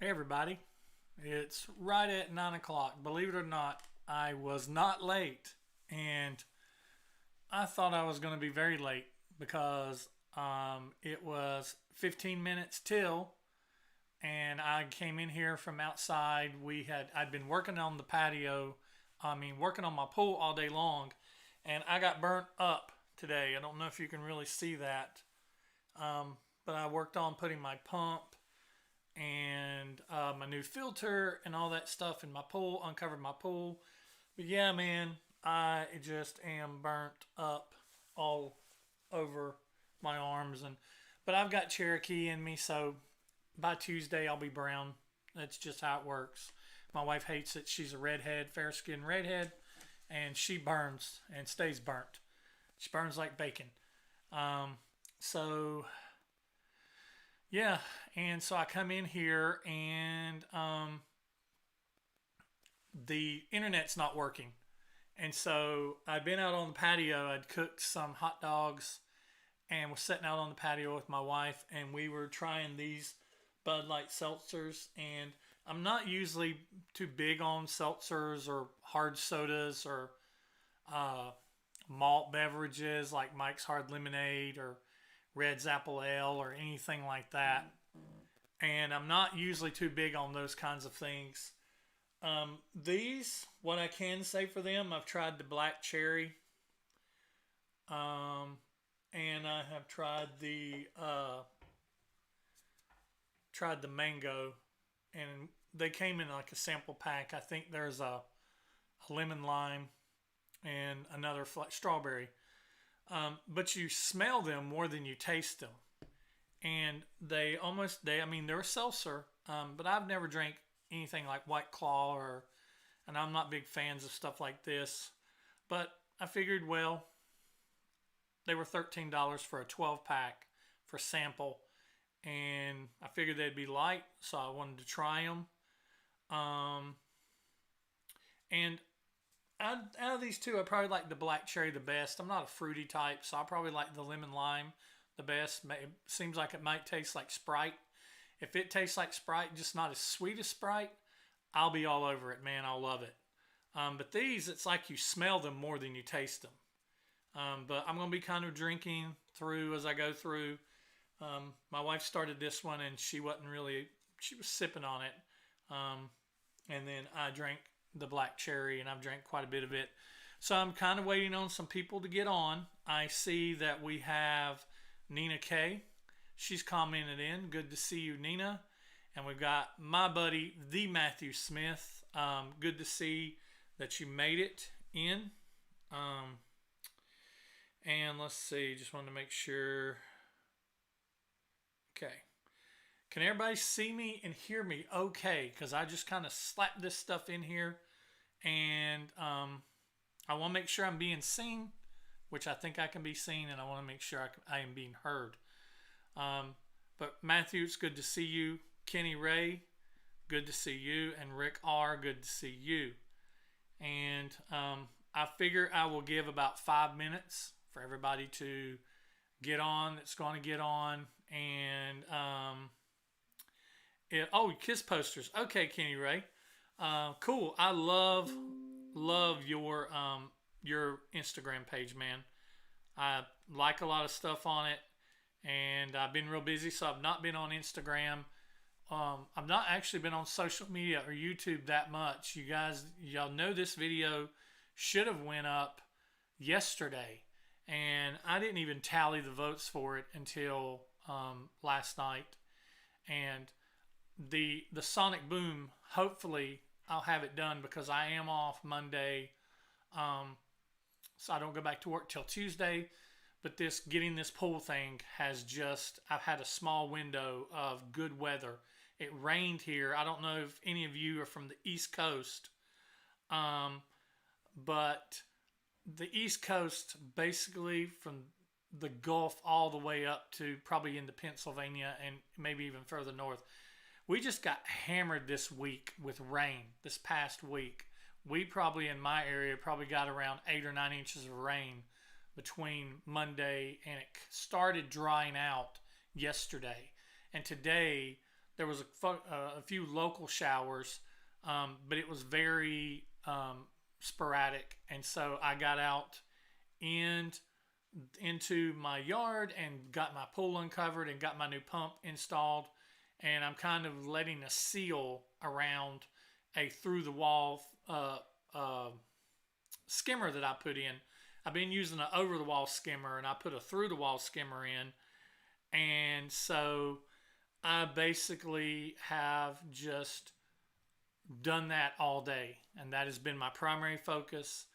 Hey everybody, it's right at 9 o'clock. Believe it or not, I was not late, and I thought I was going to be very late because it was 15 minutes till, and I came in here from outside. I'd been working on the patio, working on my pool all day long, and I got burnt up today. I don't know if you can really see that, but I worked on putting my pump and my new filter and all that stuff in my pool, uncovered my pool. But yeah, man, I just am burnt up all over my arms, but I've got Cherokee in me, so by Tuesday I'll be brown. That's just how it works. My wife hates it. She's a redhead, fair skinned redhead, and she burns and stays burnt. She burns like bacon. So yeah, and so I come in here and the internet's not working. And so I'd been out on the patio, I'd cooked some hot dogs and was sitting out on the patio with my wife, and we were trying these Bud Light seltzers. And I'm not usually too big on seltzers or hard sodas or uh, malt beverages like Mike's Hard Lemonade or Red's Apple Ale or anything like that. And I'm not usually too big on those kinds of things. What I can say for them, I've tried the black cherry, and I have tried the mango, and they came in like a sample pack. I think there's a lemon lime and another strawberry. But you smell them more than you taste them, and they're seltzer. But I've never drank anything like White Claw and I'm not big fans of stuff like this. But I figured, well, they were $13 for a 12 pack for sample, and I figured they'd be light, so I wanted to try them. And out of these two, I probably like the black cherry the best. I'm not a fruity type, so I probably like the lemon lime the best. It seems like it might taste like Sprite. If it tastes like Sprite, just not as sweet as Sprite, I'll be all over it, man. I'll love it. But these, it's like you smell them more than you taste them. But I'm going to be kind of drinking through as I go through. My wife started this one, and she was sipping on it. And then I drank the black cherry, and I've drank quite a bit of it. So I'm kind of waiting on some people to get on. I see that we have Nina K. She's commented in. Good to see you, Nina. And we've got my buddy, the Matthew Smith. Good to see that you made it in. And let's see. Just wanted to make sure. Okay. Can everybody see me and hear me okay? Because I just kind of slapped this stuff in here. And I want to make sure I'm being seen, which I think I can be seen. And I want to make sure I am being heard. But Matthew, it's good to see you. Kenny Ray, good to see you. And Rick R, good to see you. And I figure I will give about 5 minutes for everybody to get on that's going to get on. And Kiss posters. Okay, Kenny Ray. Cool. I love your Instagram page, man. I like a lot of stuff on it. And I've been real busy, so I've not been on Instagram. I've not actually been on social media or YouTube that much. Y'all know this video should have went up yesterday, and I didn't even tally the votes for it until last night. And the Sonic Boom, hopefully I'll have it done because I am off Monday, so I don't go back to work till Tuesday. But getting this pool thing I've had a small window of good weather. It rained here. I don't know if any of you are from the East Coast, but the East Coast, basically from the Gulf all the way up to probably into Pennsylvania and maybe even further north, we just got hammered this week with rain this past week. We probably, in my area, got around 8 or 9 inches of rain between Monday, and it started drying out yesterday. And today, there was a few local showers, but it was very sporadic. And so I got out and into my yard and got my pool uncovered and got my new pump installed. And I'm kind of letting a seal around a through the wall skimmer that I put in. I've been using an over the wall skimmer, and I put a through the wall skimmer in. And so I basically have just done that all day, and that has been my primary focus.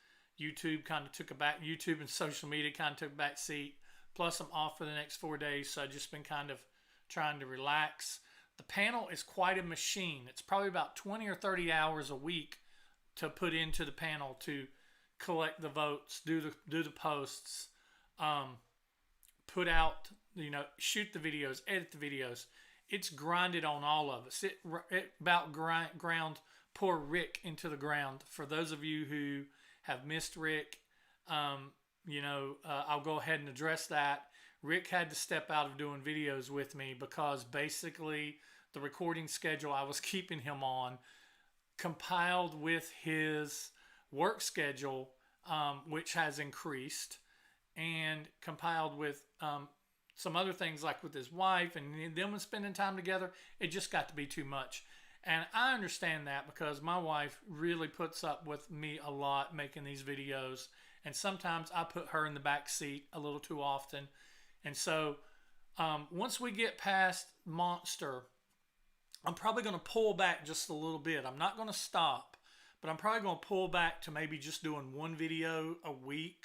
YouTube kind of took a back. YouTube and social media kind of took a back seat. Plus, I'm off for the next 4 days, so I've just been kind of trying to relax. The panel is quite a machine. It's probably about 20 or 30 hours a week to put into the panel to collect the votes, do the posts, put out, shoot the videos, edit the videos. It's grinded on all of us. It about ground poor Rick into the ground. For those of you who have missed Rick, I'll go ahead and address that. Rick had to step out of doing videos with me because basically the recording schedule I was keeping him on, compiled with his work schedule, which has increased, and compiled with some other things like with his wife and them spending time together, it just got to be too much. And I understand that because my wife really puts up with me a lot making these videos, and sometimes I put her in the back seat a little too often. And so once we get past Monster, I'm probably going to pull back just a little bit. I'm not going to stop, but I'm probably going to pull back to maybe just doing one video a week,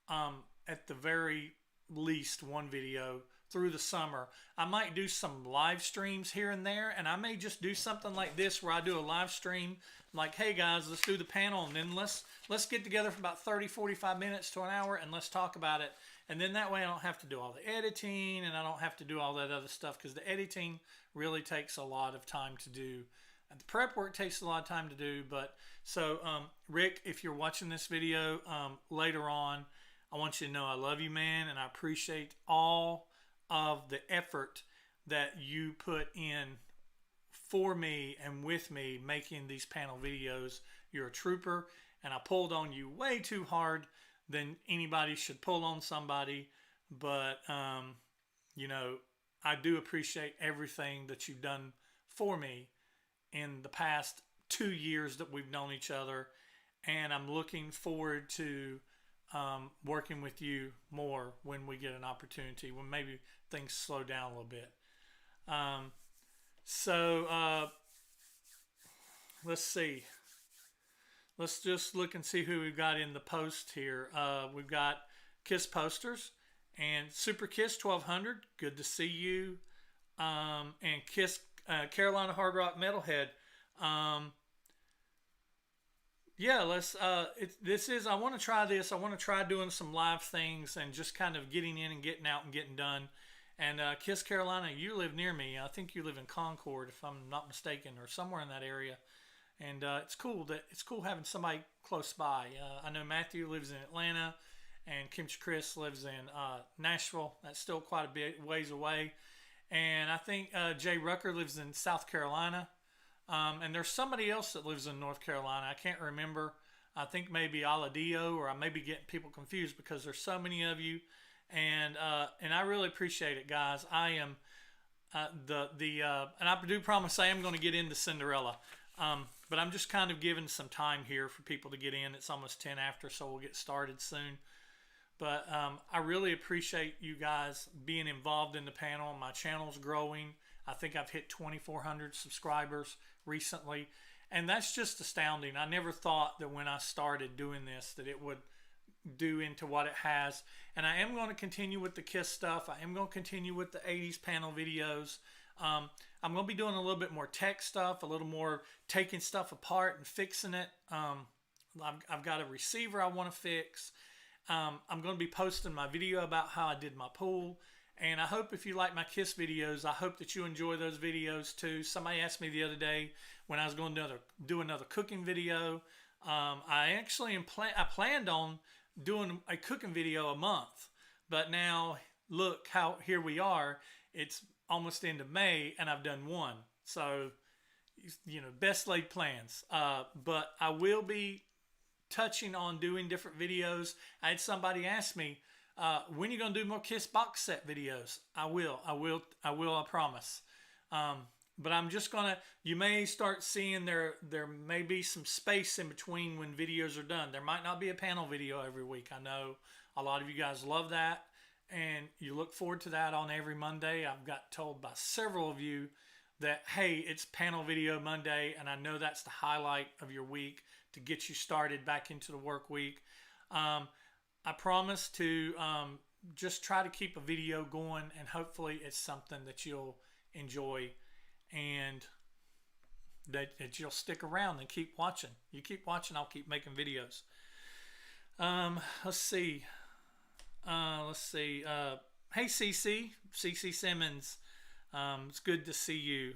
at the very least one video through the summer. I might do some live streams here and there, and I may just do something like this where I do a live stream like, hey guys, let's do the panel, and then let's get together for about 30-45 minutes to an hour and let's talk about it. And then that way I don't have to do all the editing, and I don't have to do all that other stuff, because the editing really takes a lot of time to do. And the prep work takes a lot of time to do. But so Rick, if you're watching this video later on, I want you to know I love you, man, and I appreciate all of the effort that you put in for me and with me making these panel videos. You're a trooper, and I pulled on you way too hard than anybody should pull on somebody. But, I do appreciate everything that you've done for me in the past 2 years that we've known each other. And I'm looking forward to working with you more when we get an opportunity, when maybe things slow down a little bit. Let's see. Let's just look and see who we've got in the post here. We've got Kiss Posters and Super Kiss 1200. Good to see you. And Kiss Carolina Hard Rock Metalhead. I want to try this. I want to try doing some live things and just kind of getting in and getting out and getting done. And Kiss Carolina, you live near me. I think you live in Concord, if I'm not mistaken, or somewhere in that area. And it's cool having somebody close by. I know Matthew lives in Atlanta, and Kimchi Chris lives in Nashville. That's still quite a bit ways away. And I think Jay Rucker lives in South Carolina. And there's somebody else that lives in North Carolina. I can't remember. I think maybe Aladio, or I may be getting people confused because there's so many of you. And I really appreciate it, guys. I am and I do promise I am going to get into Cinderella. But I'm just kind of giving some time here for people to get in. It's almost 10 after, so we'll get started soon. But I really appreciate you guys being involved in the panel. My channel's growing. I think I've hit 2,400 subscribers recently. And that's just astounding. I never thought that when I started doing this that it would do into what it has. And I am going to continue with the Kiss stuff. I am going to continue with the 80s panel videos. I'm going to be doing a little bit more tech stuff, a little more taking stuff apart and fixing it. I've got a receiver I want to fix. I'm going to be posting my video about how I did my pool. And I hope if you like my Kiss videos, I hope that you enjoy those videos too. Somebody asked me the other day when I was going to do another cooking video. I planned on doing a cooking video a month. But now, look here we are. It's almost into May, and I've done one. So, best laid plans. But I will be touching on doing different videos. I had somebody ask me, when are you going to do more Kiss box set videos? I will. I promise. But I'm just going to, you may start seeing there may be some space in between when videos are done. There might not be a panel video every week. I know a lot of you guys love that, and you look forward to that on every Monday. I've got told by several of you that, hey, it's panel video Monday, and I know that's the highlight of your week to get you started back into the work week. I promise to just try to keep a video going, and hopefully it's something that you'll enjoy and that you'll stick around and keep watching. You keep watching, I'll keep making videos. Let's see. Hey, CC Simmons. It's good to see you.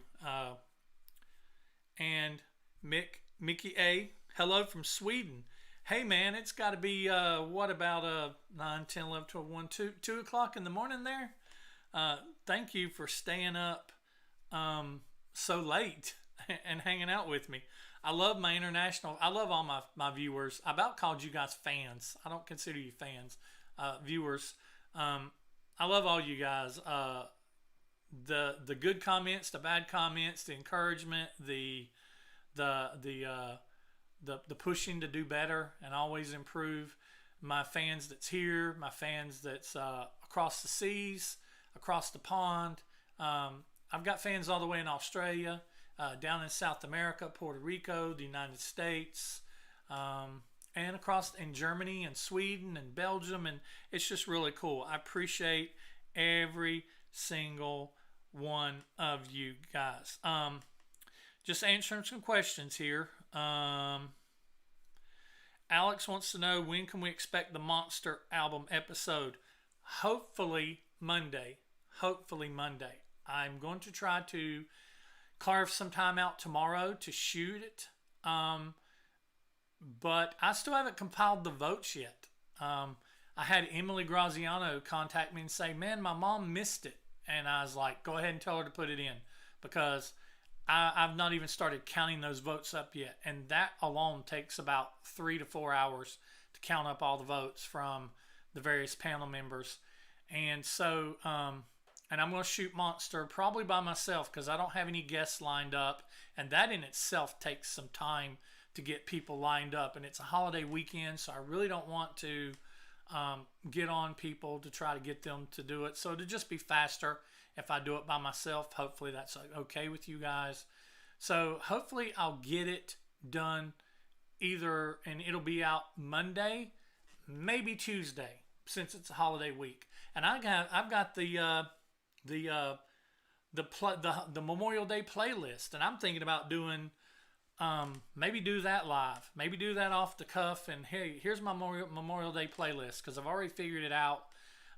And Mickey A. Hello from Sweden. Hey, man, it's got to be, what about 9, 10, 11, 12, 1, 2 o'clock in the morning there? Thank you for staying up so late and hanging out with me. I love all my viewers. I about called you guys fans. I don't consider you fans. Viewers. I love all you guys. The good comments, the bad comments, the encouragement, the pushing to do better and always improve. My fans that's here, my fans that's across the seas, across the pond. I've got fans all the way in Australia, down in South America, Puerto Rico, the United States, and across in Germany and Sweden and Belgium, and it's just really cool. I appreciate every single one of you guys. Just answering some questions here. Alex wants to know, when can we expect the Monster album episode? Hopefully Monday. I'm going to try to carve some time out tomorrow to shoot it. But I still haven't compiled the votes yet. I had Emily Graziano contact me and say, man, my mom missed it. And I was like, go ahead and tell her to put it in, because I've not even started counting those votes up yet. And that alone takes about 3 to 4 hours to count up all the votes from the various panel members. And so, and I'm going to shoot Monster probably by myself because I don't have any guests lined up. And that in itself takes some time to get people lined up. And it's a holiday weekend, so I really don't want to get on people to try to get them to do it. So it'll just be faster if I do it by myself. Hopefully that's okay with you guys. So hopefully I'll get it done either, and it'll be out Monday, maybe Tuesday, since it's a holiday week. And I've got the Memorial Day playlist, and I'm thinking about doing maybe do that live, maybe do that off the cuff, and hey, here's my Memorial Day playlist, because I've already figured it out.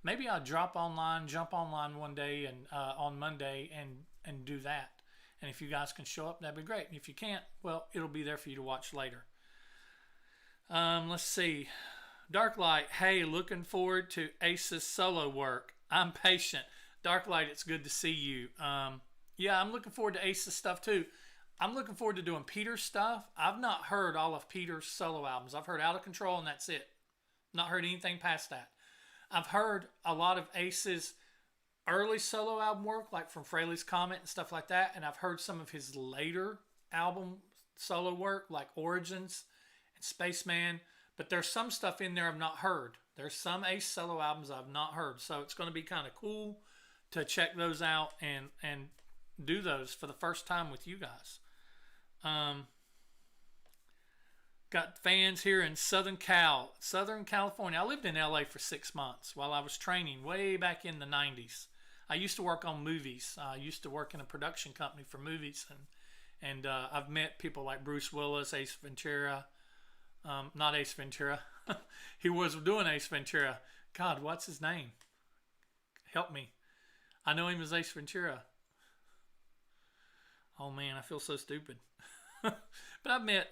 Maybe I'll jump online one day and on Monday and do that. And if you guys can show up, that'd be great. And if you can't, well, it'll be there for you to watch later. Let's see. Darklight, hey, looking forward to Ace's solo work. I'm patient. Darklight, it's good to see you. Yeah, I'm looking forward to Ace's stuff too. I'm looking forward to doing Peter's stuff. I've not heard all of Peter's solo albums. I've heard Out of Control, and that's it. Not heard anything past that. I've heard a lot of Ace's early solo album work, like from Fraley's Comet and stuff like that, and I've heard some of his later album solo work, like Origins and Spaceman, but there's some stuff in there I've not heard. There's some Ace solo albums I've not heard, so it's going to be kind of cool to check those out and do those for the first time with you guys. Got fans here in Southern California. I lived in LA for 6 months while I was training way back in the 90s. I used to work on movies. I used to work in a production company for movies, and I've met people like Bruce Willis, Ace Ventura. Not Ace Ventura. He was doing Ace Ventura. God, what's his name? Help me. I know him as Ace Ventura. Oh man, I feel so stupid. But I've met.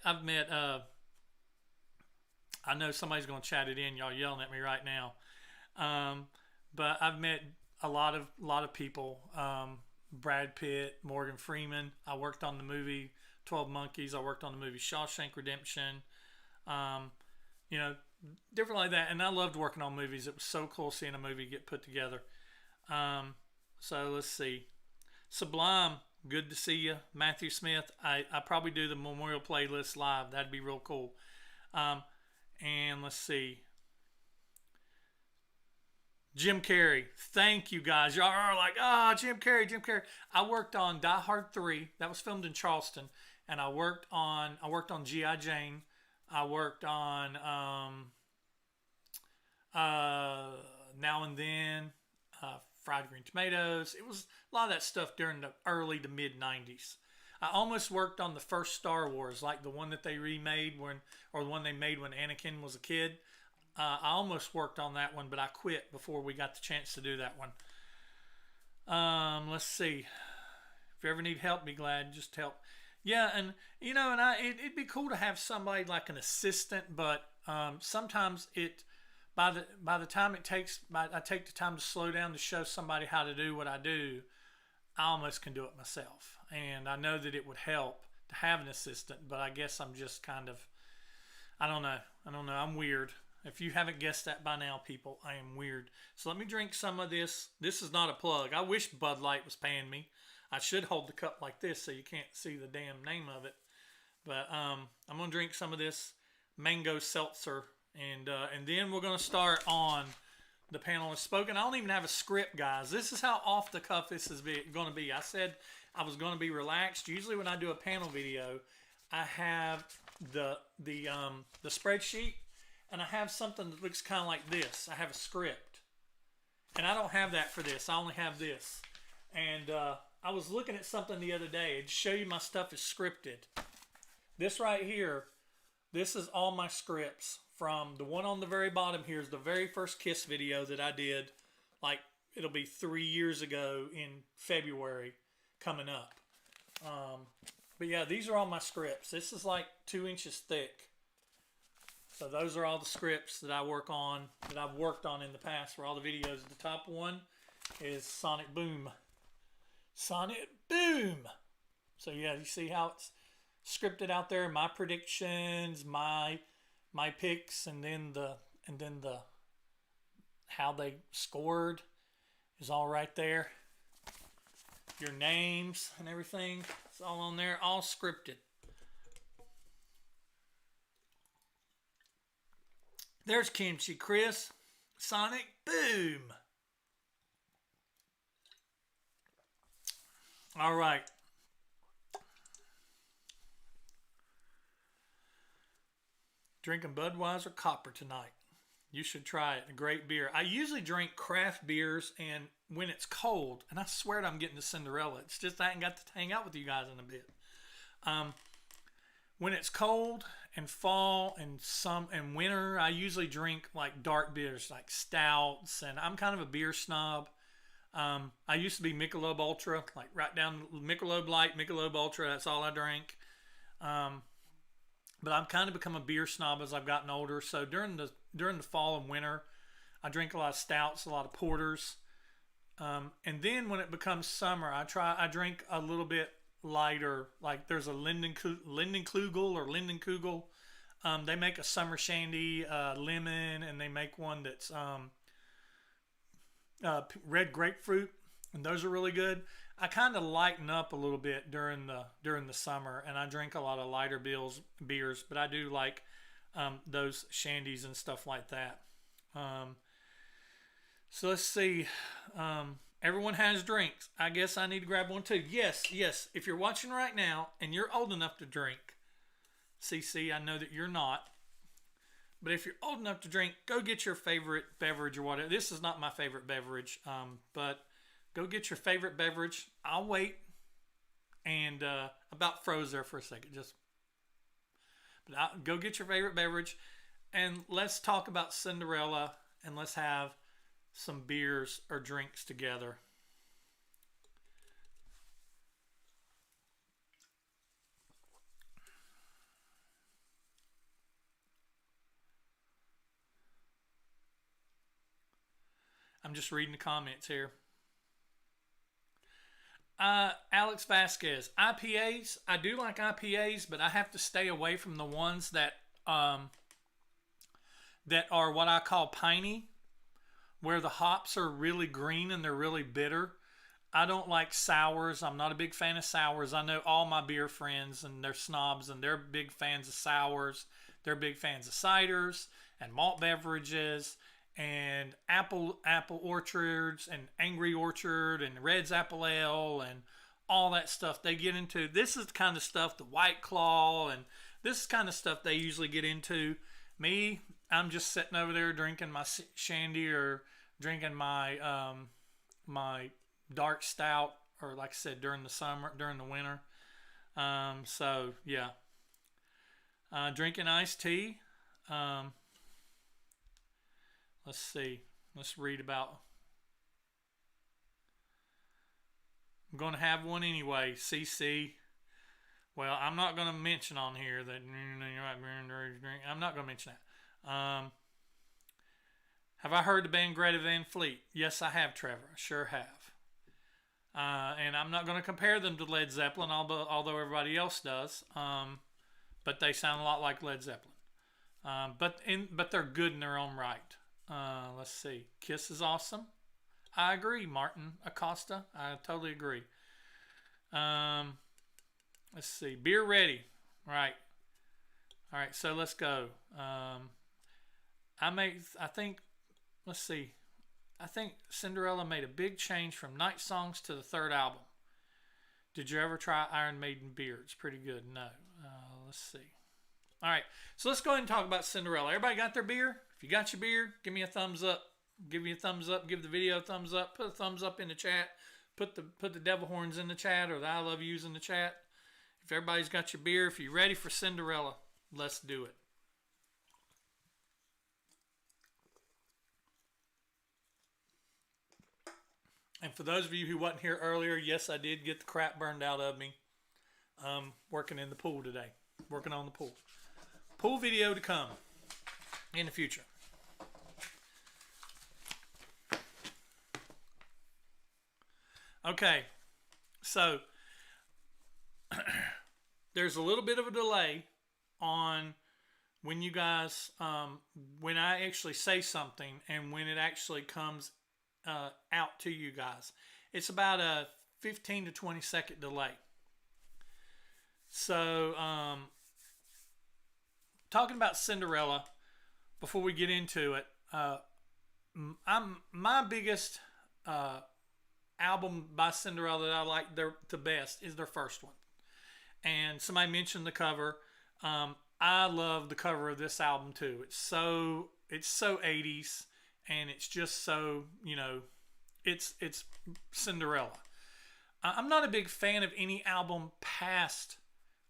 I know somebody's gonna chat it in. Y'all yelling at me right now. But I've met a lot of people Brad Pitt, Morgan Freeman. I worked on the movie 12 Monkeys. I worked on the movie Shawshank Redemption. Um, you know, different like that. And I loved working on movies. It was so cool seeing a movie get put together. Um, so let's see. Sublime, good to see you. Matthew Smith, I probably do the memorial playlist live. That'd be real cool. Um, and let's see. Jim Carrey, thank you guys. Y'all are like, Jim Carrey, Jim Carrey. I worked on Die Hard 3. That was filmed in Charleston, and I worked on G.I. Jane. I worked on Now and Then, Fried Green Tomatoes. It was a lot of that stuff during the early to mid 90s. I almost worked on the first Star Wars, like the one that they remade or the one they made when Anakin was a kid. I almost worked on that one, but I quit before we got the chance to do that one. Let's see. If you ever need help, be glad. Just help. Yeah, and it'd be cool to have somebody like an assistant, but sometimes by the time I take the time to slow down to show somebody how to do what I do, I almost can do it myself. And I know that it would help to have an assistant, but I guess I'm just kind of, I don't know. I'm weird. If you haven't guessed that by now, people, I am weird. So let me drink some of this. This is not a plug. I wish Bud Light was paying me. I should hold the cup like this so you can't see the damn name of it. But I'm going to drink some of this mango seltzer. And then we're going to start on the panel has spoken. I don't even have a script, guys. This is how off the cuff this is going to be. I said I was going to be relaxed. Usually when I do a panel video, I have the spreadsheet, and I have something that looks kind of like this. I have a script, and I don't have that for this. I only have this. And I was looking at something the other day to show you my stuff is scripted. This right here, this is all my scripts. From the one on the very bottom here is the very first Kiss video that I did. Like, it'll be 3 years ago in February coming up. But yeah, these are all my scripts. This is like 2 inches thick. So those are all the scripts that I work on, that I've worked on in the past for all the videos. The top one is Sonic Boom. Sonic Boom! So yeah, you see how it's scripted out there? My predictions, my picks, and then the how they scored is all right there. Your names and everything, it's all on there, all scripted. There's Kimchi Chris. Sonic Boom. All right. Drinking Budweiser Copper tonight. You should try it. A great beer. I usually drink craft beers and when it's cold, and I swear I'm getting to Cinderella. It's just I ain't got to hang out with you guys in a bit. When it's cold and fall and winter, I usually drink like dark beers like stouts, and I'm kind of a beer snob. I used to be Michelob Ultra, like right down Michelob Light, Michelob Ultra. That's all I drank. But I've kind of become a beer snob as I've gotten older. So during the fall and winter, I drink a lot of stouts, a lot of porters. And then when it becomes summer, I drink a little bit lighter. Like there's a Lindenkugel. They make a summer shandy, lemon, and they make one that's red grapefruit, and those are really good. I kind of lighten up a little bit during the summer, and I drink a lot of lighter beers, but I do like those shandies and stuff like that. So let's see. Everyone has drinks. I guess I need to grab one too. Yes. If you're watching right now and you're old enough to drink, CC, I know that you're not. But if you're old enough to drink, go get your favorite beverage or whatever. This is not my favorite beverage, but go get your favorite beverage. I'll wait. And about froze there for a second. Go get your favorite beverage, and let's talk about Cinderella, and let's have some beers or drinks together. I'm just reading the comments here. Alex Vasquez. IPAs. I do like IPAs, but I have to stay away from the ones um, that are what I call piney, where the hops are really green and they're really bitter. I don't like sours. I'm not a big fan of sours. I know all my beer friends and they're snobs and they're big fans of sours. They're big fans of ciders and malt beverages and apple orchards and Angry Orchard and Red's Apple Ale and all that stuff they get into. This is the kind of stuff, the White Claw, and this is kind of stuff they usually get into. Me, I'm just sitting over there drinking my shandy or drinking my dark stout, or like I said, during the summer, during the winter. So yeah, drinking iced tea. Um, let's see. Let's read about. I'm going to have one anyway. CC. Well, I'm not going to mention on here that I'm not going to mention that. Have I heard the band Greta Van Fleet? Yes, I have, Trevor. I sure have. And I'm not going to compare them to Led Zeppelin, although everybody else does. But they sound a lot like Led Zeppelin. But they're good in their own right. Let's see. Kiss is awesome. I agree, Martin Acosta. I totally agree. Let's see. Beer ready. Right. All right. So let's go. I think. Let's see. I think Cinderella made a big change from Night Songs to the third album. Did you ever try Iron Maiden beer? It's pretty good. No. Let's see. All right. So let's go ahead and talk about Cinderella. Everybody got their beer? If you got your beer, give me a thumbs up. Give me a thumbs up. Give the video a thumbs up. Put a thumbs up in the chat. Put the devil horns in the chat or the I love yous in the chat. If everybody's got your beer, if you're ready for Cinderella, let's do it. And for those of you who wasn't here earlier, yes, I did get the crap burned out of me. Working in the pool today. Working on the pool. Pool video to come in the future. Okay, so there's a little bit of a delay on when you guys, when I actually say something and when it actually comes out to you guys. It's about a 15 to 20-second delay. So, talking about Cinderella, before we get into it, my biggest album by Cinderella that I like the best is their first one. And somebody mentioned the cover. I love the cover of this album too. It's so 80s, and it's just so, it's Cinderella. I'm not a big fan of any album past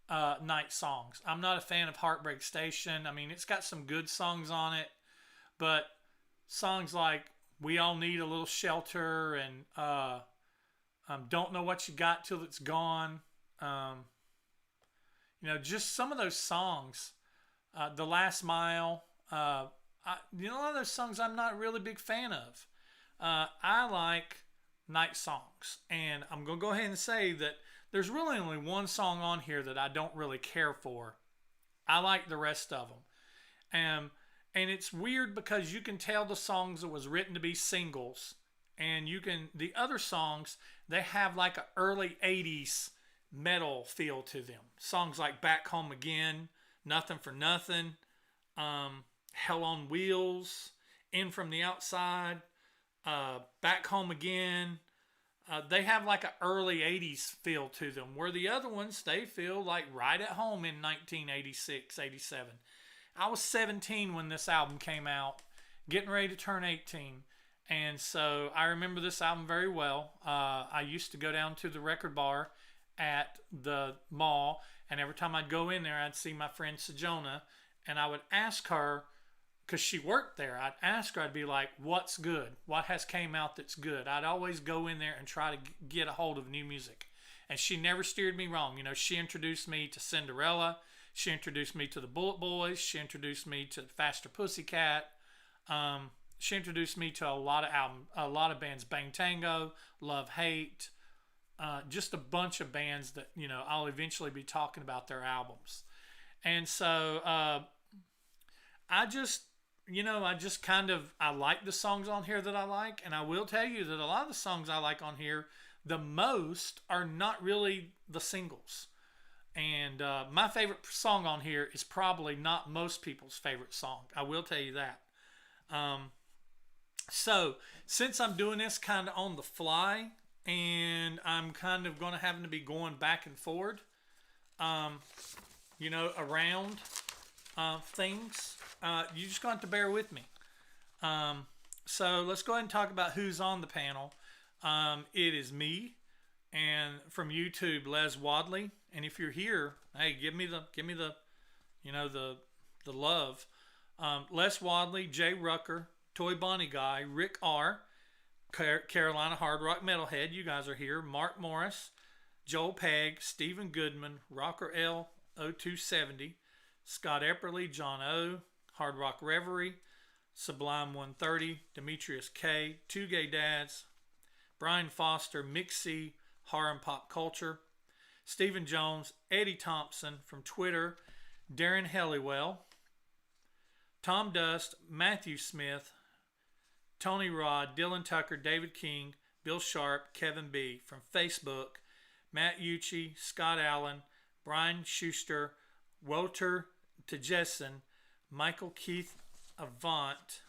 Night Songs. I'm not a fan of Heartbreak Station. I mean, it's got some good songs on it, but songs like We All Need a Little Shelter and Don't Know What You Got Till It's Gone. Just some of those songs. The Last Mile. A lot of those songs I'm not really a big fan of. I like Night Songs. And I'm going to go ahead and say that there's really only one song on here that I don't really care for. I like the rest of them. And it's weird because you can tell the songs that was written to be singles. And the other songs, they have like an early 80s metal feel to them. Songs like Back Home Again, Nothing for Nothing, Hell on Wheels, In From the Outside, Back Home Again. They have like an early 80s feel to them, where the other ones, they feel like right at home in 1986, 87. I was 17 when this album came out, getting ready to turn 18. And so I remember this album very well. I used to go down to the record bar at the mall, and every time I'd go in there, I'd see my friend Sejona, and I would ask her, because she worked there, I'd ask her, I'd be like, what's good? What has came out that's good? I'd always go in there and try to get a hold of new music. And she never steered me wrong. She introduced me to Cinderella. She introduced me to the Bullet Boys. She introduced me to Faster Pussycat. She introduced me to a lot of bands. Bang Tango, Love Hate, just a bunch of bands that I'll eventually be talking about their albums. And so I just I just kind of I like the songs on here that I like, and I will tell you that a lot of the songs I like on here the most are not really the singles. And my favorite song on here is probably not most people's favorite song. I will tell you that. Um, so since I'm doing this kind of on the fly, and I'm kind of going to having to be going back and forward, um, around things, you just going to have to bear with me. So let's go ahead and talk about who's on the panel. It is me, and from YouTube, Les Wadley. And if you're here, hey, give me the, the love. Les Wadley, Jay Rucker, Toy Bonnie Guy, Rick R, Carolina Hard Rock Metalhead. You guys are here. Mark Morris, Joel Pegg, Stephen Goodman, Rocker L 0270, Scott Epperly, John O, Hard Rock Reverie, Sublime 130, Demetrius K, Two Gay Dads, Brian Foster, Mixie, Horror and Pop Culture, Stephen Jones, Eddie Thompson from Twitter, Darren Helliwell, Tom Dust, Matthew Smith, Tony Rod, Dylan Tucker, David King, Bill Sharp, Kevin B. From Facebook, Matt Ucci, Scott Allen, Brian Schuster, Walter Tejessen, Michael Keith Avant,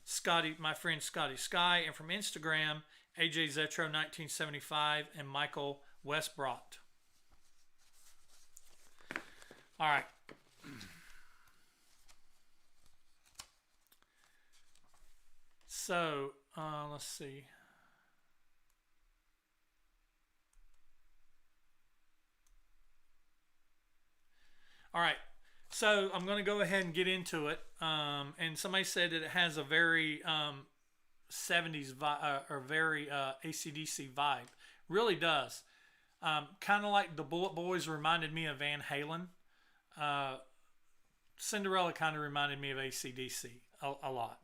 Scotty, my friend Scotty Sky, and from Instagram, AJ Zetro 1975 and Michael Westbrot. All right. So, let's see. All right. So, I'm going to go ahead and get into it. And somebody said that it has a very 70s vibe, or very AC/DC vibe. Really does. Kind of like the Bullet Boys reminded me of Van Halen. Cinderella kind of reminded me of AC/DC a lot.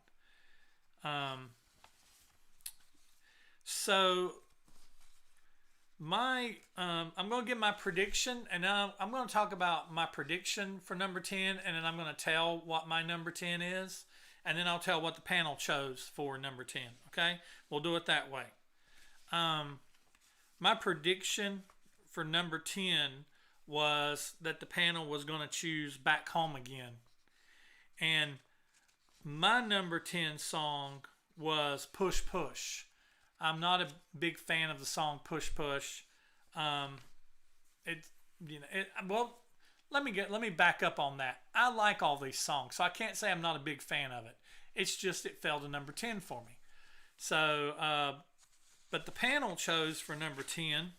So I'm going to give my prediction, and now I'm going to talk about my prediction for number 10, and then I'm going to tell what my number 10 is, and then I'll tell what the panel chose for number 10. Okay, we'll do it that way. My prediction for number 10 was that the panel was going to choose Back Home Again, and my number 10 song was Push Push. I'm not a big fan of the song Push Push. Well, let me back up on that. I like all these songs, so I can't say I'm not a big fan of it. It's just it fell to number 10 for me. So, but the panel chose for number 10,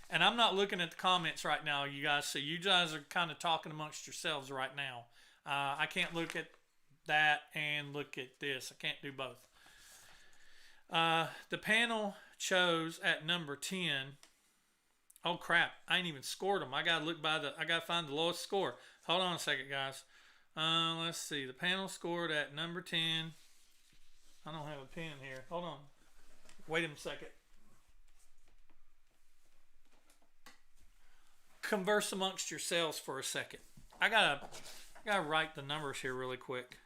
and I'm not looking at the comments right now, you guys. So you guys are kind of talking amongst yourselves right now. I can't look at that and look at this. I can't do both. The panel chose at number 10. Oh crap! I ain't even scored them. I gotta find the lowest score. Hold on a second, guys. Let's see. The panel scored at number 10. I don't have a pen here. Hold on. Wait a second. Converse amongst yourselves for a second. I gotta write the numbers here really quick.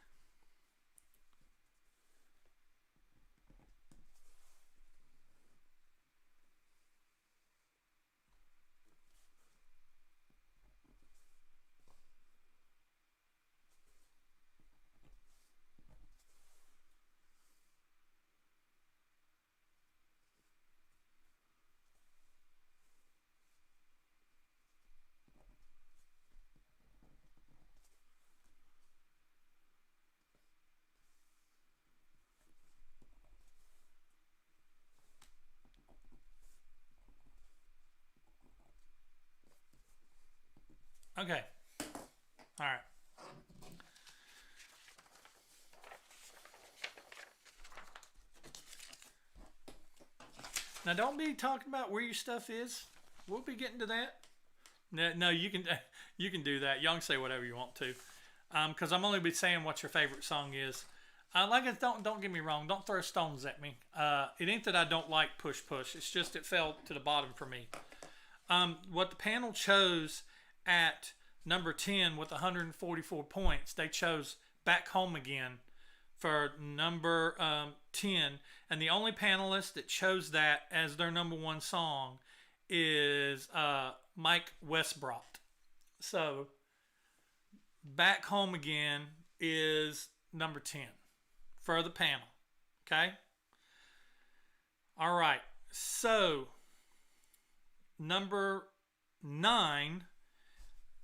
Okay. All right. Now, don't be talking about where your stuff is. We'll be getting to that. No, you can do that. Y'all can say whatever you want to, because I'm only be saying what your favorite song is. Like it, don't get me wrong. Don't throw stones at me. It ain't that I don't like Push Push. It's just it fell to the bottom for me. What the panel chose at number 10 with 144 points, they chose Back Home Again for number 10. And the only panelist that chose that as their number one song is Mike Westbrook. So, Back Home Again is number 10 for the panel. Okay? All right. So, number 9,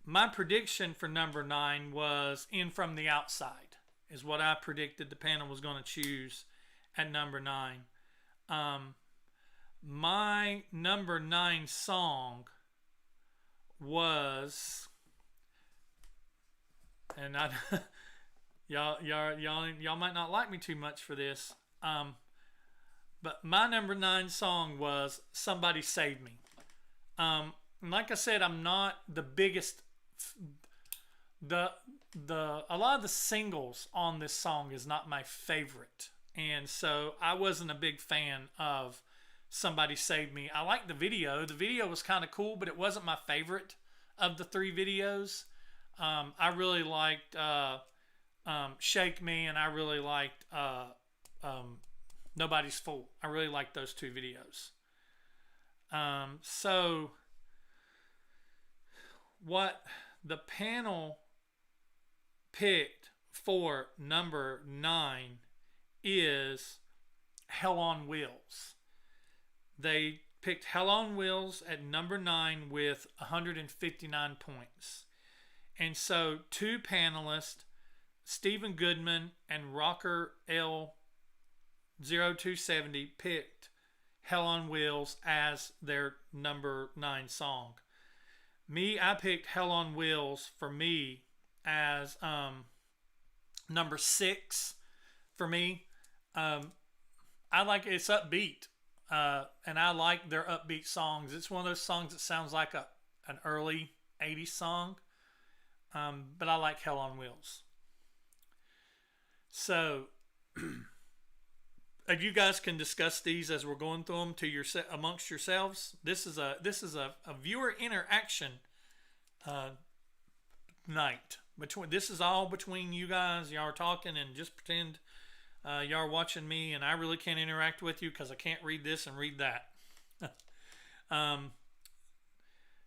my prediction for number 9 was In From the Outside, is what I predicted the panel was going to choose at number 9. My number 9 song was, and I, y'all might not like me too much for this, but my number 9 song was Somebody Save Me. Like I said, I'm not the biggest. A lot of the singles on this song is not my favorite, and so I wasn't a big fan of Somebody Save Me. I liked the video. The video was kind of cool, but it wasn't my favorite of the 3 videos. I really liked Shake Me, and I really liked Nobody's Fool. I really liked those 2 videos. So what the panel picked for number 9 is Hell on Wheels. They picked Hell on Wheels at number 9 with 159 points. And so 2 panelists, Stephen Goodman and Rocker L0270, picked Hell on Wheels as their number 9 song. Me, I picked Hell on Wheels for me as number 6 for me. I like it's upbeat, and I like their upbeat songs. It's one of those songs that sounds like an early 80s song, but I like Hell on Wheels. So you guys can discuss these as we're going through them to amongst yourselves. This is a viewer interaction night. This is all between you guys. Y'all are talking, and just pretend y'all are watching me, and I really can't interact with you because I can't read this and read that.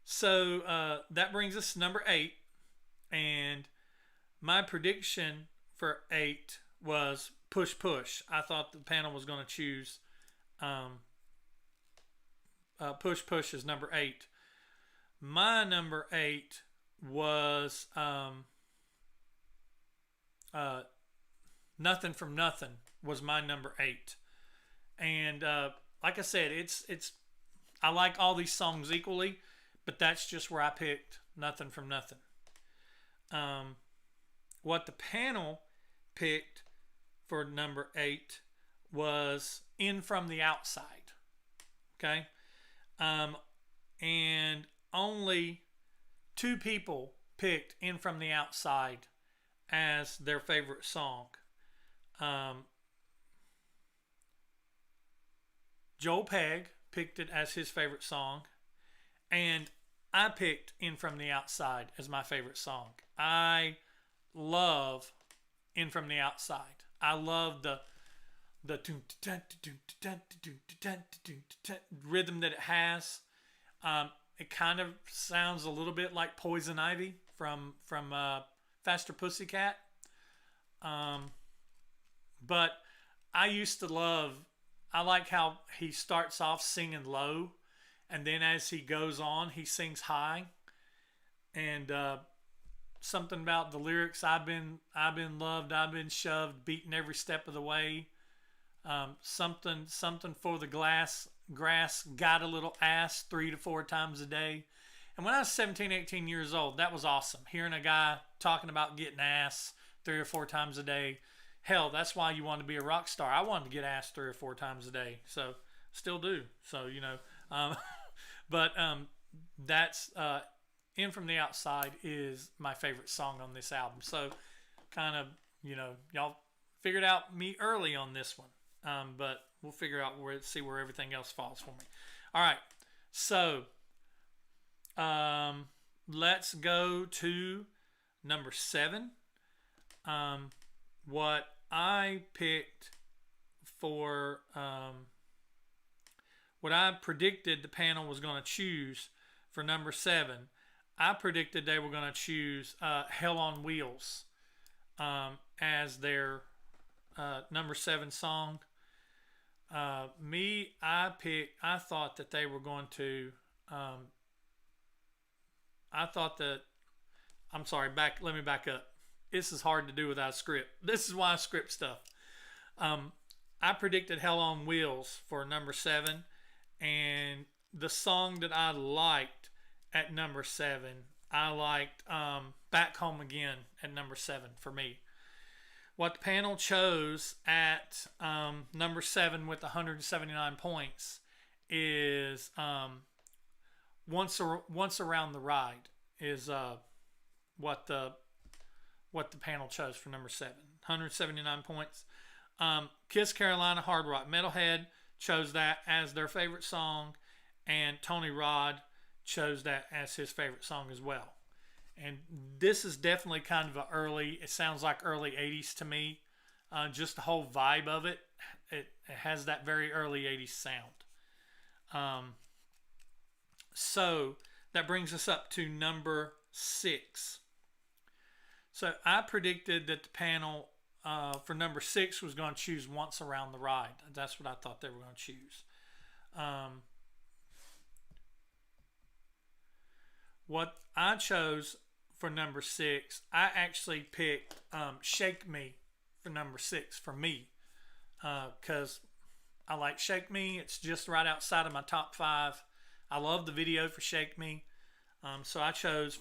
So that brings us to number 8, and my prediction for 8 was Push Push. I thought the panel was going to choose Push Push as number 8. My number 8 was Nothing from Nothing was my number 8. And like I said, it's I like all these songs equally, but that's just where I picked Nothing from Nothing. What the panel picked for number 8 was In From the Outside. Okay? And only 2 people picked In From the Outside as their favorite song. Joel Pegg picked it as his favorite song, and I picked In From the Outside as my favorite song. I love In From the Outside. I love the rhythm that it has. It kind of sounds a little bit like Poison Ivy from Faster Pussycat. But I like how he starts off singing low, and then as he goes on, he sings high. And something about the lyrics, I've been loved, I've been shoved, beaten every step of the way. Something for the grass, got a little ass 3 to 4 times a day. And when I was 17, 18 years old, that was awesome. Hearing a guy talking about getting ass 3 or 4 times a day. Hell, that's why you want to be a rock star. I wanted to get ass 3 or 4 times a day. So, still do. So, but that's In From the Outside is my favorite song on this album. So, kind of, y'all figured out me early on this one, but we'll figure out see where everything else falls for me. All right, so let's go to number 7. What I picked for what I predicted the panel was going to choose for number 7. I predicted they were going to choose Hell on Wheels as their number 7 song. I thought that they were going to. Let me back up. This is hard to do without a script. This is why I script stuff. I predicted Hell on Wheels for number 7, and the song that I liked at number 7, I liked Back Home Again at number 7 for me. What the panel chose at number 7 with 179 points is Once Around the Ride is what the panel chose for number 7. 179 points. Kiss Carolina Hard Rock Metalhead chose that as their favorite song, and Tony Rod chose that as his favorite song as well. And this is definitely kind of it sounds like early 80s to me. Just the whole vibe of it. It has that very early 80s sound. So that brings us up to number 6. So I predicted that the panel for number 6 was going to choose Once Around the Ride. That's what I thought they were going to choose. What I chose for number 6, I actually picked Shake Me for number 6 for me. Because I like Shake Me. It's just right outside of my top 5. I love the video for Shake Me. So I chose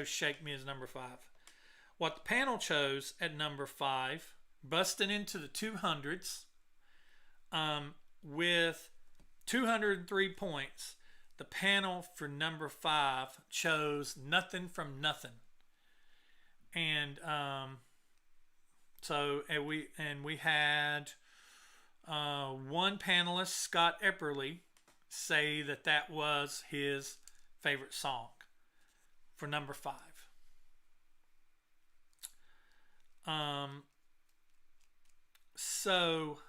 Shake Me as number 5. What the panel chose at number 5, busting into the 200s with 203 points, the panel for number 5 chose Nothing from Nothing. And we had one panelist, Scott Epperly, say that was his favorite song for number 5. So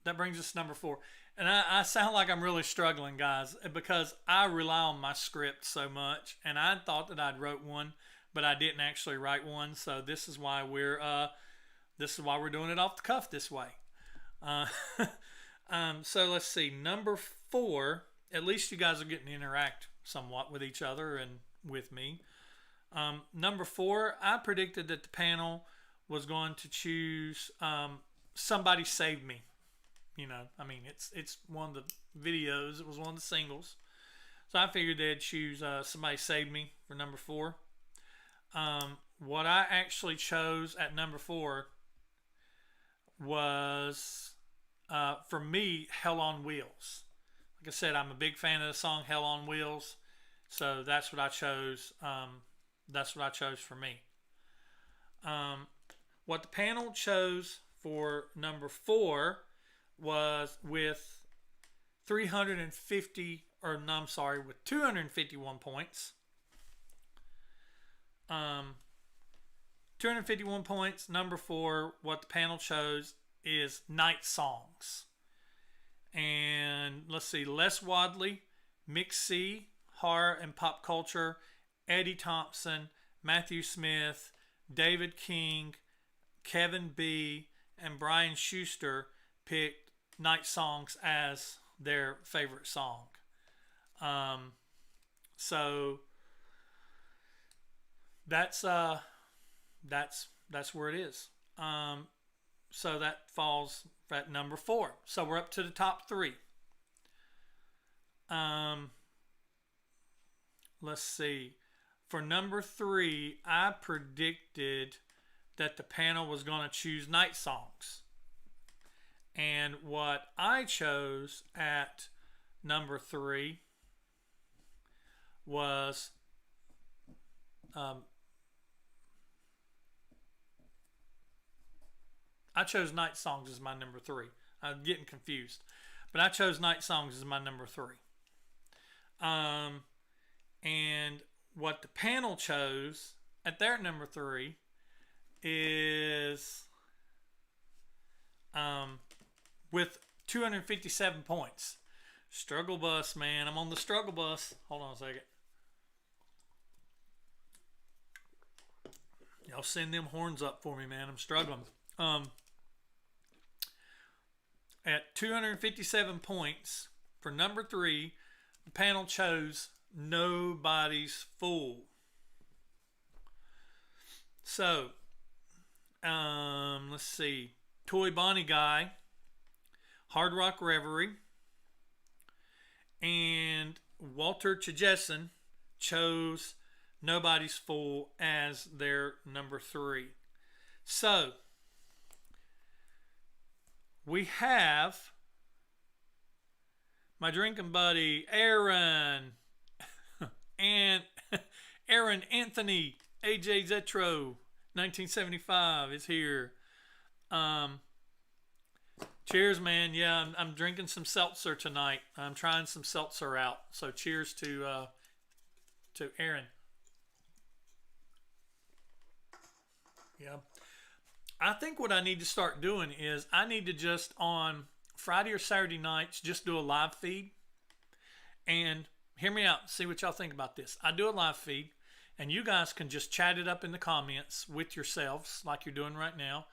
that brings us to number 4. And I sound like I'm really struggling, guys, because I rely on my script so much. And I thought that I'd wrote one, but I didn't actually write one. So this is why we're doing it off the cuff this way. So let's see. Number 4. At least you guys are getting to interact somewhat with each other and with me. Number 4. I predicted that the panel was going to choose Somebody Save Me. It's one of the videos. It was one of the singles. So I figured they'd choose Somebody Save Me for number 4. What I actually chose at number 4 was, for me, Hell on Wheels. Like I said, I'm a big fan of the song Hell on Wheels. So that's what I chose. That's what I chose for me. What the panel chose for number 4 was with 251 points. 251 points. Number 4, what the panel chose is Night Songs. And let's see, Les Wadley, Mick C, Horror and Pop Culture, Eddie Thompson, Matthew Smith, David King, Kevin B, and Brian Schuster picked Night Songs as their favorite song. So that's where it is. So that falls at number 4. So we're up to the top 3. Let's see. For number 3, I predicted that the panel was going to choose Night Songs. And what I chose at number 3 was I chose Night Songs as my number three. I'm getting confused, but I chose Night Songs as my number three. Um, and what the panel chose at their number three is with 257 points. Struggle Bus, man. I'm on the struggle bus. Hold on a second. Y'all send them horns up for me, man. I'm struggling. At 257 points for number three, the panel chose Nobody's Fool. So, let's see. Toy Bonnie Guy, Hard Rock Reverie, and Walter Chajessen chose Nobody's Fool as their number three. So, we have my drinking buddy Aaron and Aaron Anthony AJ Zetro 1975 is here. Cheers, man. Yeah, I'm drinking some seltzer tonight. I'm trying some seltzer out. So cheers to Aaron. Yeah. I think what I need to start doing is I need to just on Friday or Saturday nights just do a live feed. And hear me out. See what y'all think about this. I do a live feed. And you guys can just chat it up in the comments with yourselves like you're doing right now.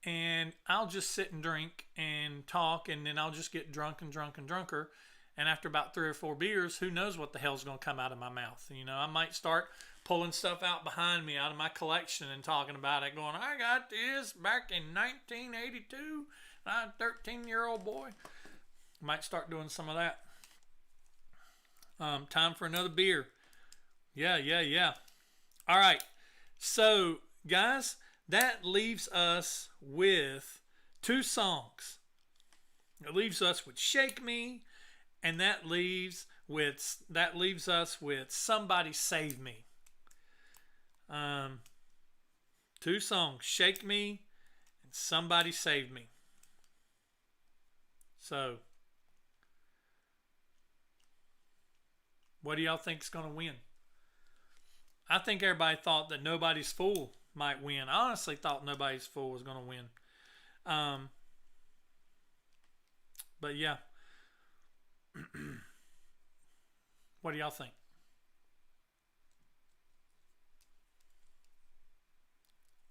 And I'll just sit and drink and talk. And then I'll just get drunk and drunk and drunker. And after about 3 or 4 beers, who knows what the hell's going to come out of my mouth. You know, I might start pulling stuff out behind me out of my collection and talking about it. Going, I got this back in 1982. I'm a 13-year-old boy. Might start doing some of that. Time for another beer. Yeah. All right. So, guys, that leaves us with 2 songs. It leaves us with Shake Me, and that leaves us with Somebody Save Me. 2 songs, Shake Me and Somebody Save Me. So, what do y'all think is going to win? I think everybody thought that Nobody's Fool might win. I honestly thought Nobody's Fool was going to win. But yeah. What do y'all think?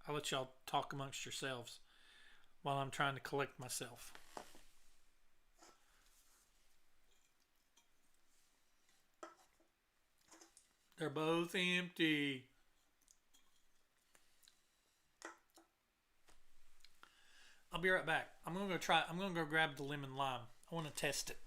I'll let y'all talk amongst yourselves while I'm trying to collect myself. They're both empty. I'll be right back. I'm going to go grab the lemon lime. I want to test it.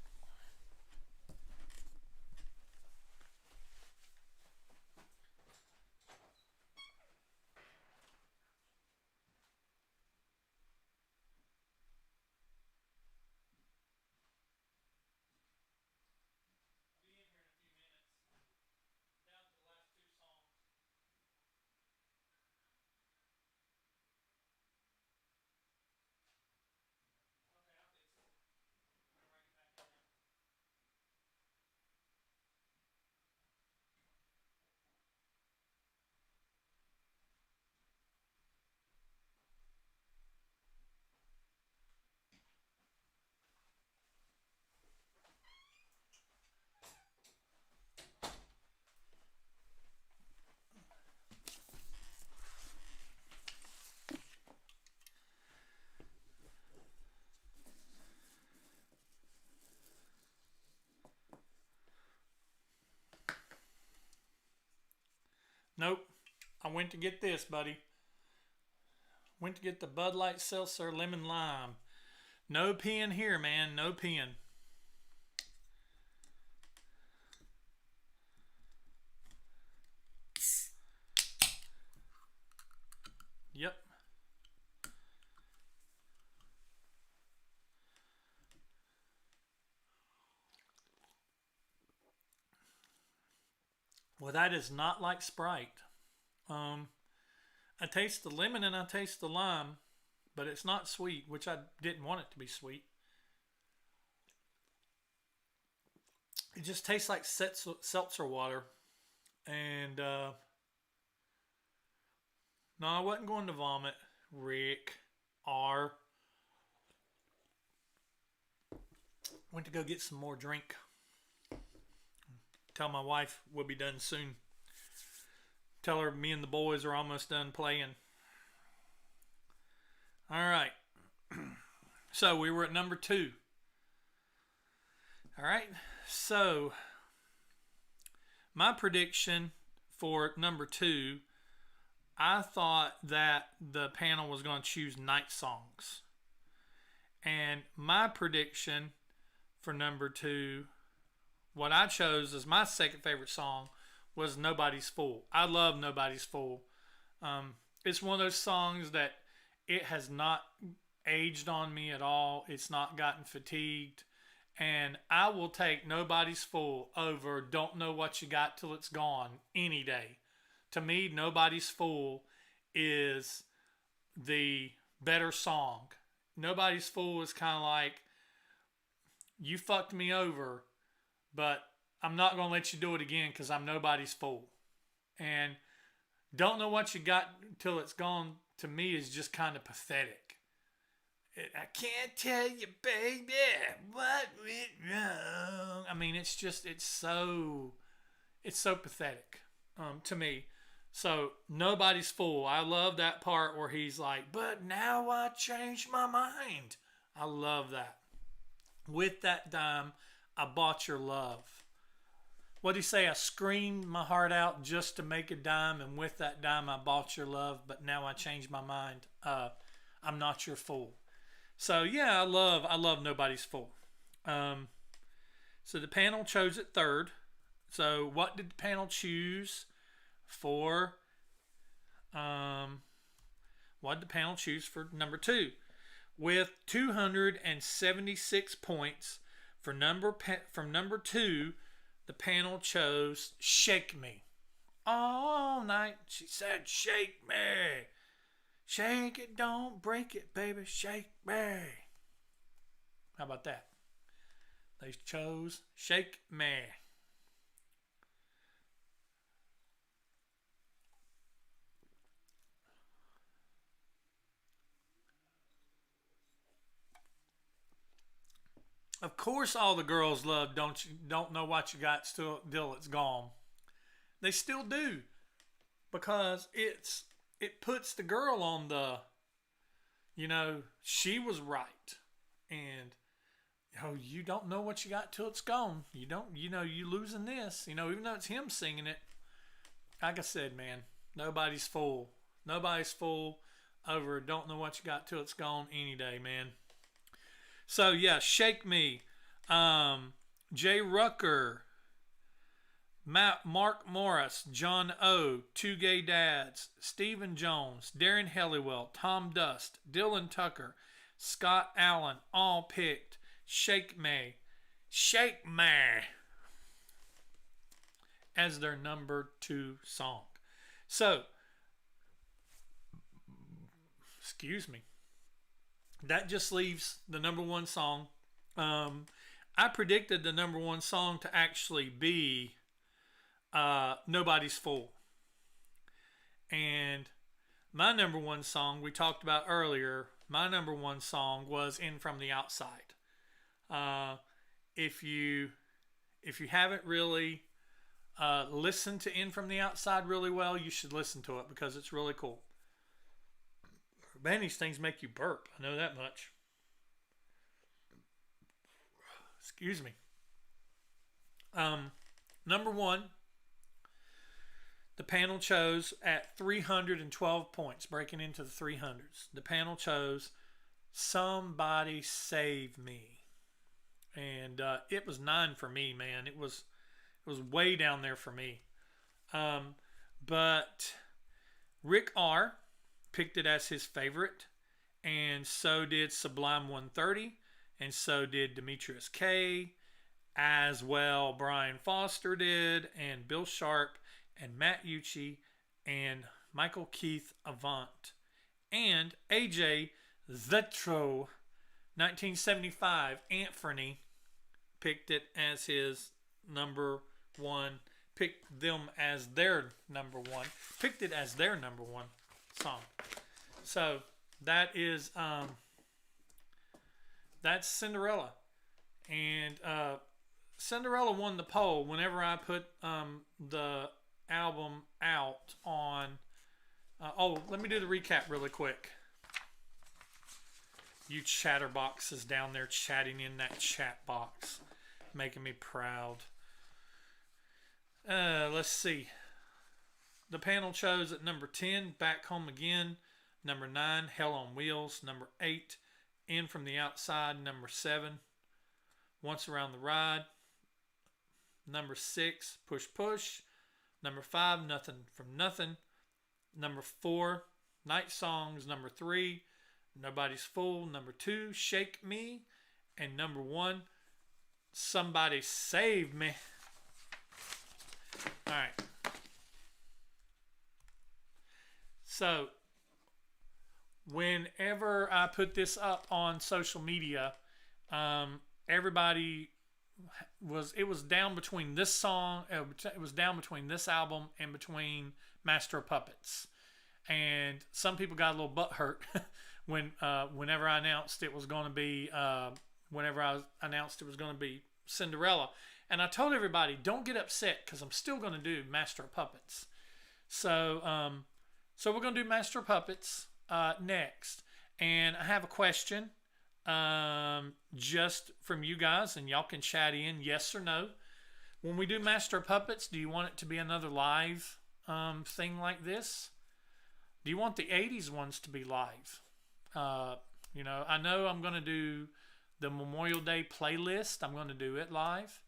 Nope. I went to get this, buddy. Went to get the Bud Light Seltzer Lemon Lime. No pen here, man. No pen. Yep. Well, that is not like Sprite. I taste the lemon and I taste the lime, but it's not sweet, which I didn't want it to be sweet. It just tastes like seltzer water. And no, I wasn't going to vomit. Rick R. Went to go get some more drink. Tell my wife we'll be done soon. Tell her me and the boys are almost done playing. All right. So we were at number 2. All right. So my prediction for number 2, I thought that the panel was going to choose Night Songs. And my prediction for number 2, what I chose as my second favorite song, was Nobody's Fool. I love Nobody's Fool. It's one of those songs that it has not aged on me at all. It's not gotten fatigued. And I will take Nobody's Fool over Don't Know What You Got Till It's Gone any day. To me, Nobody's Fool is the better song. Nobody's Fool is kind of like, you fucked me over, but I'm not going to let you do it again because I'm nobody's fool. And Don't Know What You Got Till It's Gone, to me, is just kind of pathetic. I can't tell you, baby, what went wrong. I mean, it's so pathetic to me. So, Nobody's Fool. I love that part where he's like, but now I changed my mind. I love that. With that dime, I bought your love. What do you say? I screamed my heart out just to make a dime, and with that dime, I bought your love, but now I changed my mind. I'm not your fool. So yeah, I love Nobody's Fool. So the panel chose it third. So what did the panel choose for? What did the panel choose for number 2? With 276 points from number 2, the panel chose Shake Me. All night she said, shake me. Shake it, don't break it, baby, shake me. How about that? They chose Shake Me. Of course, all the girls love Don't Know What You Got Till It's Gone. They still do, because it puts the girl on the, she was right, and you don't know what you got till it's gone. You don't, you losing this. Even though it's him singing it. Like I said, man, nobody's fool. Nobody's fool over Don't Know What You Got Till It's Gone any day, man. So, yeah, Shake Me. Jay Rucker. Mark Morris. John O. Two Gay Dads. Stephen Jones. Darren Helliwell. Tom Dust. Dylan Tucker. Scott Allen. All picked Shake Me. Shake Me as their number 2 song. So, excuse me. That just leaves the number 1 song. I predicted the number 1 song to actually be Nobody's Fool. And my number 1 song we talked about earlier, my number 1 song was In From the Outside. If you haven't really listened to In From the Outside really well, you should listen to it because it's really cool. Man, these things make you burp. I know that much. Excuse me. Number 1, the panel chose at 312 points, breaking into the 300s. The panel chose Somebody Save Me. And it was 9 for me, man. It was way down there for me. But Rick R. picked it as his favorite, and so did Sublime 130, and so did Demetrius K, as well Brian Foster did, and Bill Sharp, and Matt Ucci, and Michael Keith Avant, and AJ Zetro, 1975, Anthony picked it as his number one, picked them as their number one, picked it as their number one song. So that is that's Cinderella, and Cinderella won the poll whenever I put the album out on. Let me do the recap really quick. You chatterboxes down there chatting in that chat box, making me proud. Let's see. The panel chose at number 10, Back Home Again. Number 9, Hell on Wheels. Number 8, In From the Outside. Number 7, Once Around the Ride. Number 6, Push Push. Number 5, Nothing From Nothing. Number 4, Night Songs. Number 3, Nobody's Fool. Number 2, Shake Me. And number 1, Somebody Save Me. All right. So, whenever I put this up on social media, everybody it was down between this song, it was down between this album and between Master of Puppets. And some people got a little butthurt whenever I announced it was going to be, Cinderella. And I told everybody, don't get upset because I'm still going to do Master of Puppets. So we're going to do Master of Puppets next. And I have a question just from you guys, and y'all can chat in yes or no. When we do Master of Puppets, do you want it to be another live thing like this? Do you want the 80s ones to be live? I know I'm going to do the Memorial Day playlist. I'm going to do it live.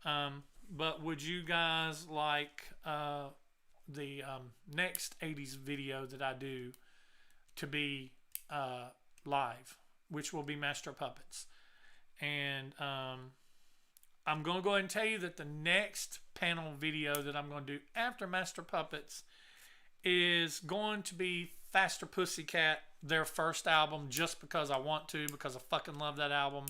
But would you guys like the next 80s video that I do to be live, which will be Master of Puppets? And I'm going to go ahead and tell you that the next panel video that I'm going to do after Master of Puppets is going to be Faster Pussycat, their first album, just because I want to, because I fucking love that album.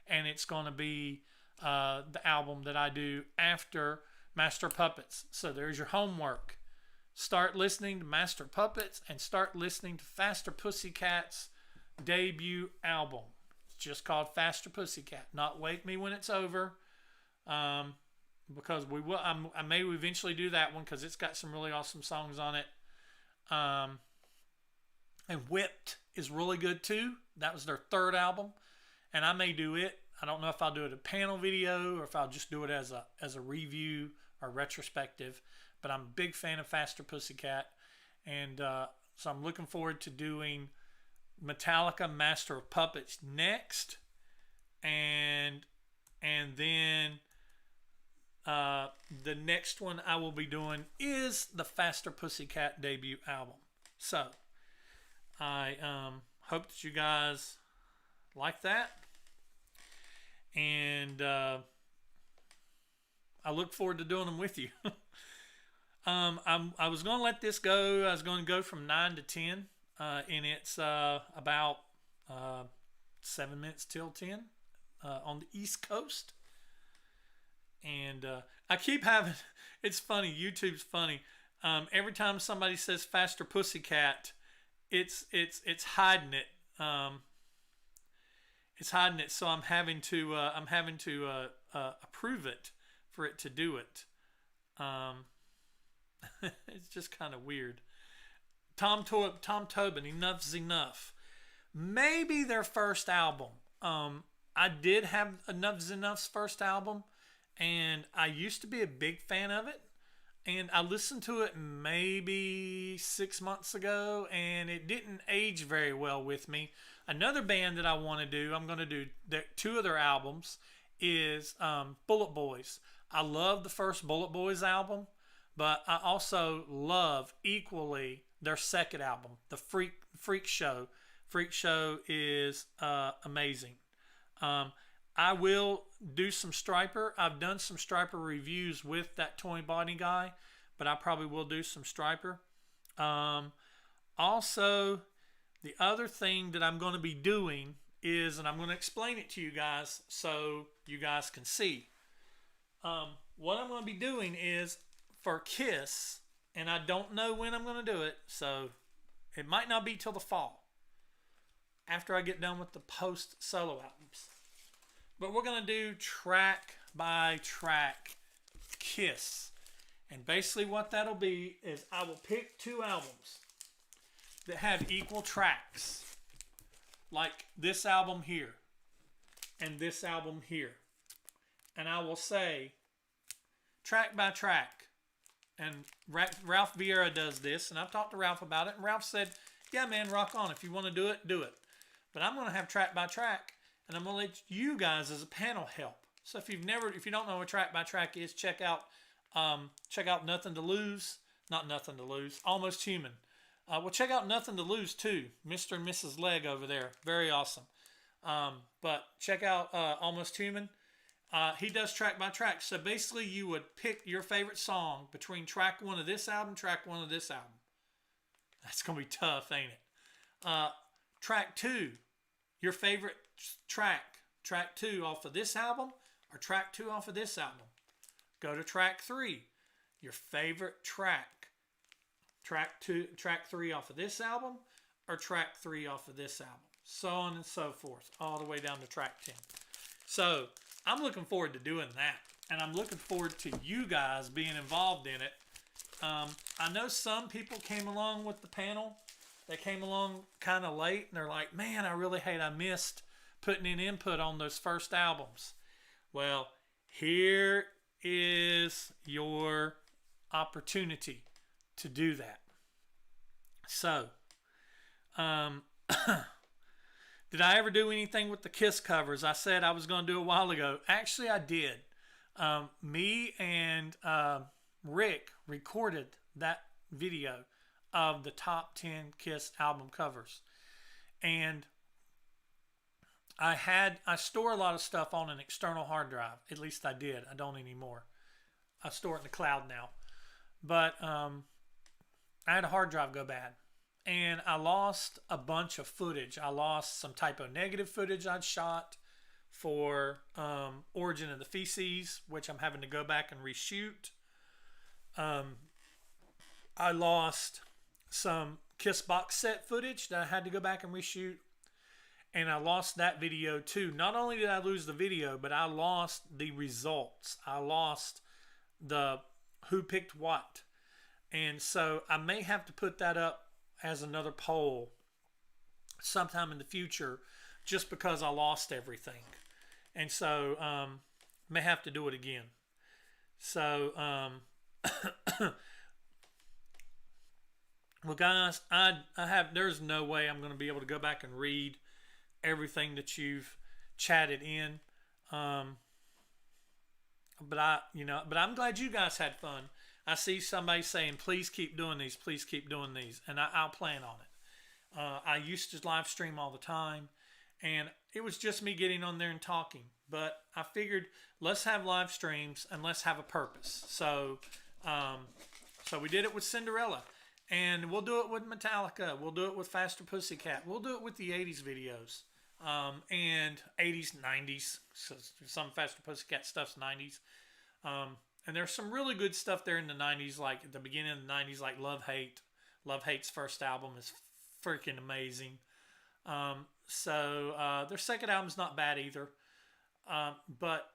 And it's going to be the album that I do after Master Puppets. So there's your homework. Start listening to Master Puppets and start listening to Faster Pussycat's debut album. It's just called Faster Pussycat, not Wake Me When It's Over, because I may eventually do that one because it's got some really awesome songs on it. And Whipped is really good too. That was their third album, and I may do it. I don't know if I'll do it a panel video or if I'll just do it as a review or retrospective. But I'm a big fan of Faster Pussycat, and so I'm looking forward to doing Metallica Master of Puppets next, and then the next one I will be doing is the Faster Pussycat debut album. So I hope that you guys like that. And I look forward to doing them with you. I was going to let this go. I was going to go from 9 to 10. And it's about 7 minutes till 10 on the East Coast. And I keep having... It's funny. YouTube's funny. Every time somebody says Faster Pussycat, it's hiding it. It's hiding it, so I'm having to approve it for it to do it. It's just kind of weird. Tom Tobin, Enough's Enough. Maybe their first album. I did have Enough's Enough's first album, and I used to be a big fan of it. And I listened to it maybe 6 months ago, and it didn't age very well with me. Another band that I want to do, I'm going to do two of their albums, is Bullet Boys. I love the first Bullet Boys album, but I also love equally their second album, the Freak Show. Freak Show is amazing. I will do some Striper. I've done some Striper reviews with that Toy Body guy, but I probably will do some Striper. Also, The other thing that I'm going to be doing is, and I'm going to explain it to you guys so you guys can see. What I'm going to be doing is for Kiss, and I don't know when I'm going to do it, so it might not be till the fall after I get done with the post solo albums. But we're going to do track by track Kiss. And basically what that'll be is I will pick 2 albums that have equal tracks. Like this album here and this album here. And I will say track by track. And Ralph Vieira does this, and I've talked to Ralph about it, and Ralph said, yeah, man, rock on. If you want to do it, do it. But I'm going to have track by track, and I'm going to let you guys as a panel help. So if you don't know what track by track is, check out Nothing to Lose. Not Nothing to Lose. Almost Human. Well, check out Nothing to Lose too. Mr. and Mrs. Leg over there. Very awesome. But check out Almost Human. He does track by track. So basically you would pick your favorite song between track 1 of this album, track 1 of this album. That's going to be tough, ain't it? Track 2, your favorite track 2 off of this album or track 2 off of this album. Go to track 3, your favorite track 3 off of this album or track 3 off of this album. So on and so forth, all the way down to track 10. So I'm looking forward to doing that, and I'm looking forward to you guys being involved in it. I know some people came along with the panel. They came along kind of late, and they're like, man, I really hate I missed putting in input on those first albums. Well, here is your opportunity to do that. So, did I ever do anything with the Kiss covers? I said I was going to do a while ago. Actually, I did. Me and Rick recorded that video of the top 10 Kiss album covers. And I store a lot of stuff on an external hard drive. At least I did. I don't anymore. I store it in the cloud now. But I had a hard drive go bad. And I lost a bunch of footage. I lost some typo negative footage I'd shot for Origin of the Feces, which I'm having to go back and reshoot. I lost some Kiss box set footage that I had to go back and reshoot. And I lost that video too. Not only did I lose the video, but I lost the results. I lost the who picked what. And so I may have to put that up as another poll sometime in the future just because I lost everything. And so may have to do it again. So well guys, there's no way I'm going to be able to go back and read everything that you've chatted in. But I'm glad you guys had fun. I see somebody saying, please keep doing these, and I'll plan on it. I used to live stream all the time, and it was just me getting on there and talking. But I figured, let's have live streams and let's have a purpose. So we did it with Cinderella, and we'll do it with Metallica. We'll do it with Faster Pussycat. We'll do it with the 80s videos, and 80s, 90s. So some Faster Pussycat stuff's 90s. And there's some really good stuff there in the 90s, like at the beginning of the 90s, like Love Hate. Love Hate's first album is freaking amazing. Their second album's not bad either. But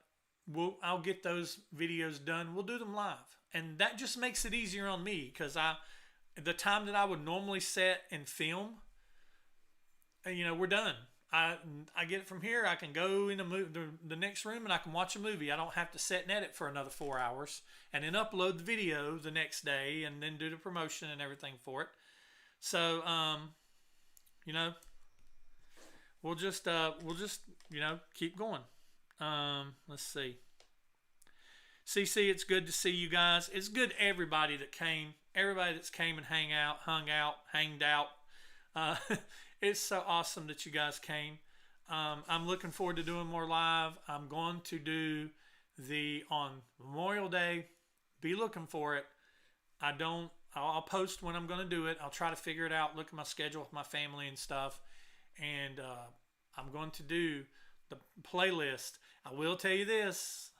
I'll get those videos done. We'll do them live. And that just makes it easier on me because the time that I would normally set and film, we're done. I get it from here. I can go in the next room and I can watch a movie. I don't have to set and edit for another 4 hours and then upload the video the next day and then do the promotion and everything for it. So, we'll just keep going. Let's see. CC, it's good to see you guys. It's good everybody that came. Everybody that's came and hanged out. It's so awesome that you guys came. I'm looking forward to doing more live. I'm going to do on Memorial Day. Be looking for it. I don't I'll post when I'm going to do it. I'll try to figure it out, look at my schedule with my family and stuff. And I'm going to do the playlist. I will tell you this.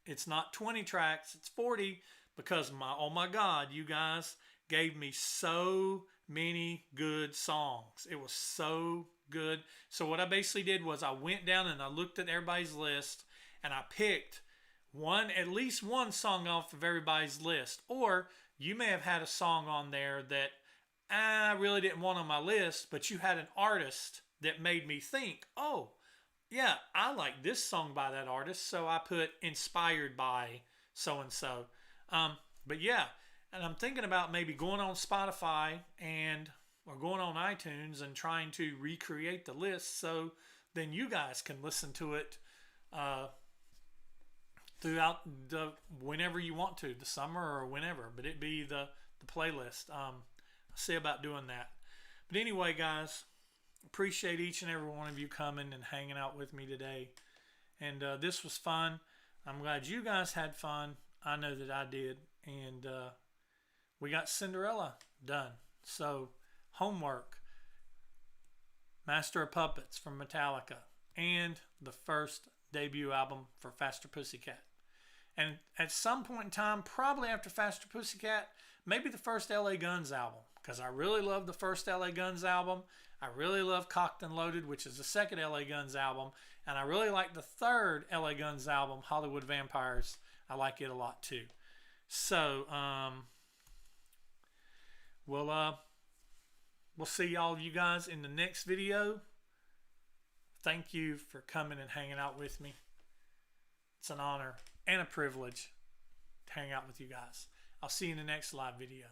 It's not 20 tracks. It's 40 because oh my God, you guys gave me so many good songs. It was so good. So what I basically did was I went down and I looked at everybody's list and I picked at least one song off of everybody's list. Or you may have had a song on there that I really didn't want on my list, but you had an artist that made me think, oh, yeah, I like this song by that artist. So I put inspired by so and so. But yeah, and I'm thinking about maybe going on Spotify or going on iTunes and trying to recreate the list so then you guys can listen to it throughout whenever you want to, the summer or whenever, but it be the playlist. I'll see about doing that. But anyway, guys, appreciate each and every one of you coming and hanging out with me today. And this was fun. I'm glad you guys had fun. I know that I did. And we got Cinderella done. So, homework. Master of Puppets from Metallica. And the first debut album for Faster Pussycat. And at some point in time, probably after Faster Pussycat, maybe the first LA Guns album. Because I really love the first LA Guns album. I really love Cocked and Loaded, which is the second LA Guns album. And I really like the third LA Guns album, Hollywood Vampires. I like it a lot too. So, we'll see all of you guys in the next video. Thank you for coming and hanging out with me. It's an honor and a privilege to hang out with you guys. I'll see you in the next live video.